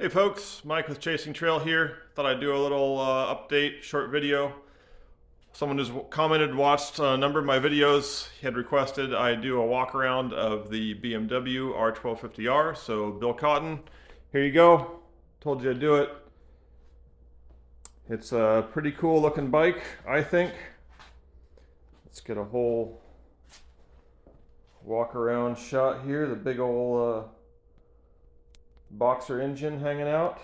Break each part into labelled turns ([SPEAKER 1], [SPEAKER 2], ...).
[SPEAKER 1] Hey folks, Mike with Chasing Trail here. Thought I'd do a little update, short video. Someone who's commented, watched a number of my videos. He had requested I do a walk around of the BMW R1250R. So Bill Cotton, here you go. Told you I'd do it. It's a pretty cool looking bike, I think. Let's get a whole walk around shot here. The big old boxer engine hanging out,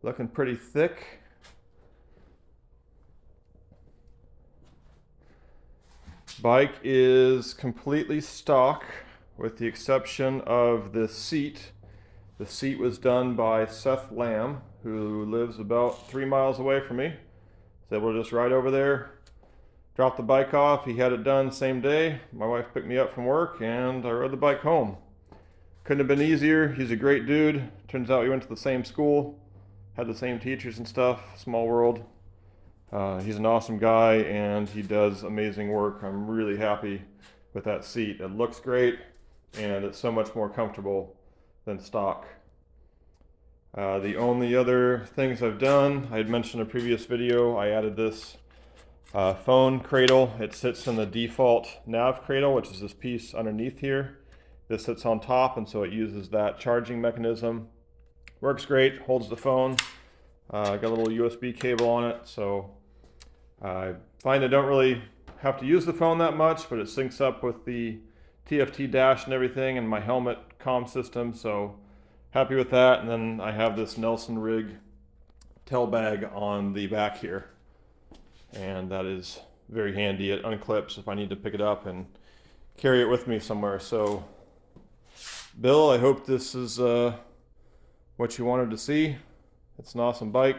[SPEAKER 1] looking pretty thick. Bike is completely stock with the exception of the seat. The seat was done by Seth Lamb, who lives about 3 miles away from me. So we'll just ride over there, drop the bike off. He had it done same day. My wife picked me up from work and I rode the bike home. Couldn't have been easier. He's a great dude. Turns out we went to the same school, had the same teachers and stuff. Small world. He's an awesome guy and he does amazing work. I'm really happy with that seat. It looks great and it's so much more comfortable than stock. The only other things I've done, I had mentioned in a previous video, I added this phone cradle. It sits in the default nav cradle, which is this piece underneath here. This sits on top, and so it uses that charging mechanism. Works great, holds the phone. Got a little USB cable on it, so I find I don't really have to use the phone that much, but it syncs up with the TFT dash and everything and my helmet comm system, so happy with that. And then I have this Nelson rig tail bag on the back here, and that is very handy. It unclips if I need to pick it up and carry it with me somewhere. So Bill, I hope this is what you wanted to see. It's an awesome bike.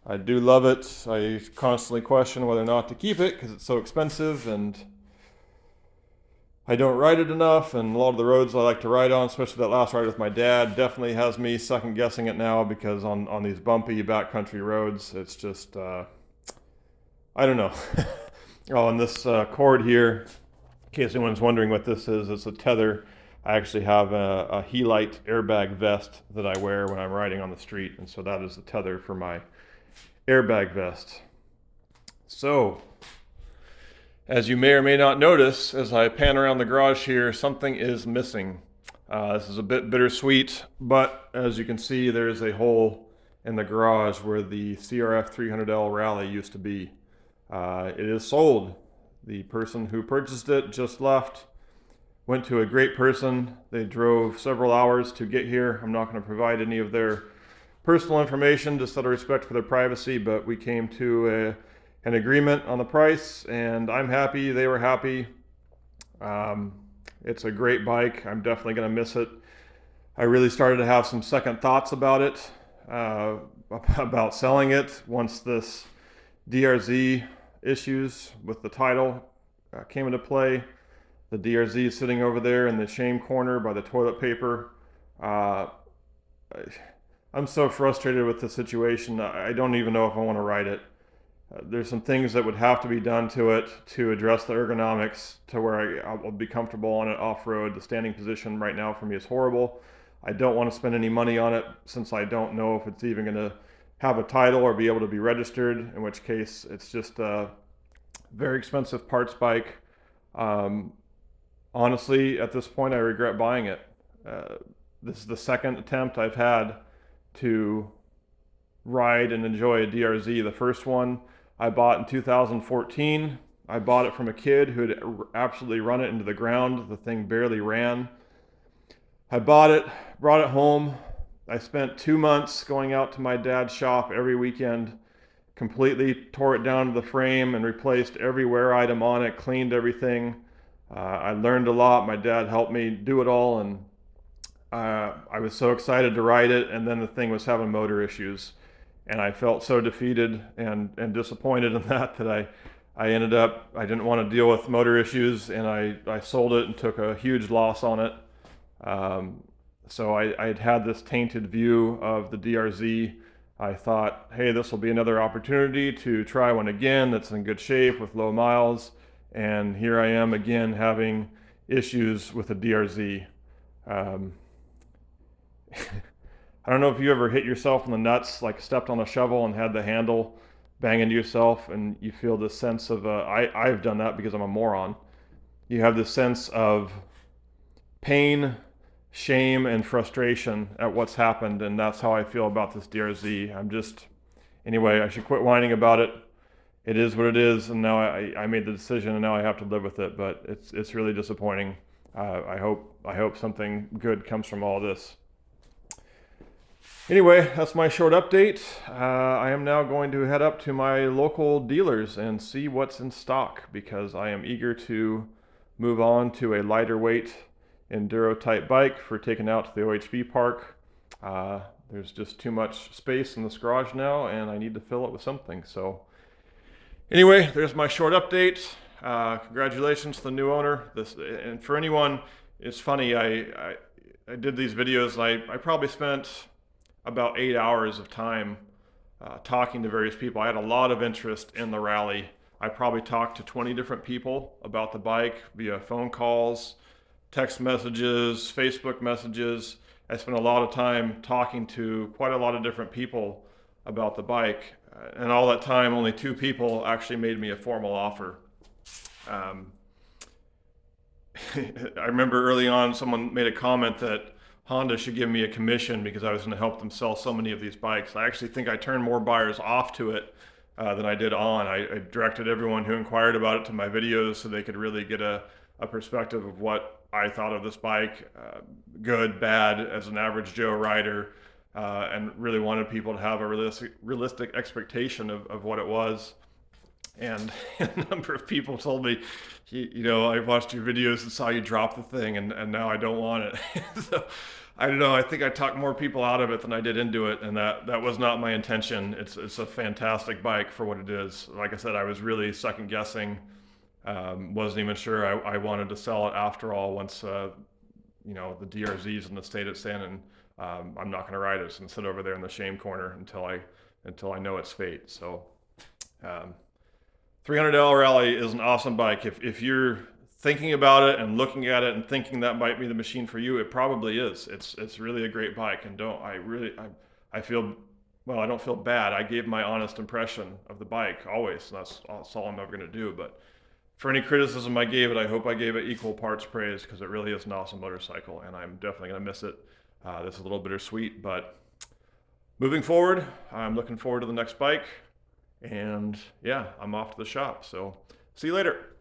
[SPEAKER 1] I do love it. I constantly question whether or not to keep it because it's so expensive and I don't ride it enough, and a lot of the roads I like to ride on, especially that last ride with my dad, definitely has me second guessing it now because on these bumpy backcountry roads, it's just, I don't know. Oh, and this cord here, in case anyone's wondering what this is, it's a tether. I actually have a Helite airbag vest that I wear when I'm riding on the street, and so that is the tether for my airbag vest. So, as you may or may not notice, as I pan around the garage here, something is missing. This is a bit bittersweet, but as you can see, there's a hole in the garage where the CRF300L Rally used to be. It is sold. The person who purchased it just left. Went to a great person. They drove several hours to get here. I'm not going to provide any of their personal information, just out of respect for their privacy, but we came to an agreement on the price, and I'm happy. They were happy. It's a great bike. I'm definitely going to miss it. I really started to have some second thoughts about it, about selling it once this DRZ issues with the title came into play. The DRZ is sitting over there in the shame corner by the toilet paper. I'm so frustrated with the situation. I don't even know if I want to ride it. There's some things that would have to be done to it to address the ergonomics to where I'll be comfortable on it off-road. The standing position right now for me is horrible. I don't want to spend any money on it since I don't know if it's even going to have a title or be able to be registered, in which case it's just a very expensive parts bike. Honestly, at this point, I regret buying it. This is the second attempt I've had to ride and enjoy a DRZ. The first one I bought in 2014. I bought it from a kid who had absolutely run it into the ground. The thing barely ran. I bought it, brought it home. I spent 2 months going out to my dad's shop every weekend, completely tore it down to the frame and replaced every wear item on it, cleaned everything. I learned a lot. My dad helped me do it all, and I was so excited to ride it, and then the thing was having motor issues, and I felt so defeated and disappointed in that I ended up, I didn't want to deal with motor issues, and I sold it and took a huge loss on it. So I had this tainted view of the DRZ. I thought, hey, this will be another opportunity to try one again that's in good shape with low miles. And here I am again having issues with the DRZ. I don't know if you ever hit yourself in the nuts, like stepped on a shovel and had the handle bang into yourself, and you feel this sense of, I've done that because I'm a moron. You have this sense of pain, shame, and frustration at what's happened, and that's how I feel about this DRZ. Anyway, I should quit whining about it. It is what it is, and now I made the decision, and now I have to live with it. But it's really disappointing. I hope something good comes from all this. Anyway, that's my short update. I am now going to head up to my local dealers and see what's in stock, because I am eager to move on to a lighter weight enduro type bike for taking out to the OHV park. There's just too much space in this garage now, and I need to fill it with something. So anyway, there's my short update. Congratulations to the new owner. And for anyone, it's funny, I did these videos, and I probably spent about 8 hours of time talking to various people. I had a lot of interest in the rally. I probably talked to 20 different people about the bike via phone calls, text messages, Facebook messages. I spent a lot of time talking to quite a lot of different people about the bike. And all that time, only 2 people actually made me a formal offer. I remember early on someone made a comment that Honda should give me a commission because I was going to help them sell so many of these bikes. I actually think I turned more buyers off to it than I did on. I directed everyone who inquired about it to my videos so they could really get a perspective of what I thought of this bike, good, bad, as an average Joe rider, and really wanted people to have a realistic expectation of what it was. And a number of people told me, I watched your videos and saw you drop the thing, and now I don't want it. So I don't know. I think I talked more people out of it than I did into it, and that was not my intention. It's a fantastic bike for what it is. Like I said, I was really second guessing. Wasn't even sure I wanted to sell it after all. Once the DRZ's in the state it's in, and I'm not going to ride it. It's going to sit over there in the shame corner until I know its fate. So. 300L Rally is an awesome bike. If you're thinking about it and looking at it and thinking that might be the machine for you, it probably is. It's really a great bike, and I don't feel bad. I gave my honest impression of the bike always, and that's all I'm ever going to do. But for any criticism I gave it, I hope I gave it equal parts praise, because it really is an awesome motorcycle, and I'm definitely going to miss it. This is a little bittersweet, but moving forward, I'm looking forward to the next bike. And yeah, I'm off to the shop. So see you later.